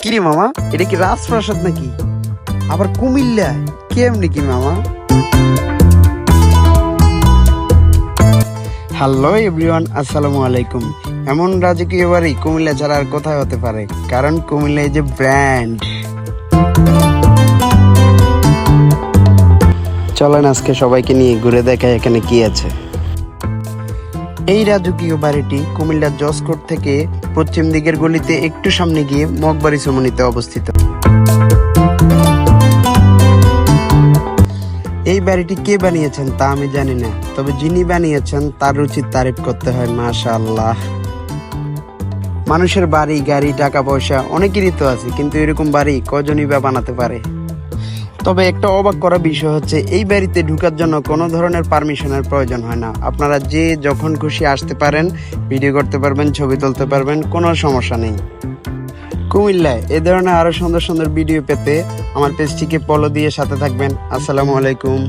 কিরে মামা, এটা কি রাজপ্রাসাদ নাকি? আবার কুমিল্লা কেমনি কি মামা? হ্যালো এভরিওয়ান, আসসালামু আলাইকুম। এমন রাজকীয় বাড়ি কুমিল্লা ছাড়া আর কোথায় হতে পারে? কারণ কুমিল্লা এই যে ব্র্যান্ড। চলেন আজকে সবাইকে নিয়ে ঘুরে দেখায় এখানে কি আছে। এই রাজকীয় বাড়িটি কুমিল্লার জসকোট থেকে পশ্চিম দিকের গলিতে একটু সামনে গিয়ে মগবাড়ি চমুনিতে অবস্থিত। এই বাড়িটি কে বানিয়েছেন তা আমি জানি না, তবে যিনি বানিয়েছেন তার রুচির তারিফ করতে হয়, মাশাআল্লাহ। মানুষের বাড়ি, গাড়ি, টাকা পয়সা অনেকেরই তো আছে, কিন্তু এরকম বাড়ি কজনই বা বানাতে পারে? তবে একটা অবাক করা বিষয় হচ্ছে, এই বাড়িতে ঢুকার জন্য কোনো ধরনের পারমিশনের প্রয়োজন হয় না। আপনারা যে যখন খুশি আসতে পারেন, ভিডিও করতে পারবেন, ছবি তুলতে পারবেন, কোনো সমস্যা নেই। কুমিল্লায় এ ধরনের আরো সুন্দর সুন্দর ভিডিও পেতে আমার পেজটিকে ফলো দিয়ে সাথে থাকবেন। আসসালামু আলাইকুম।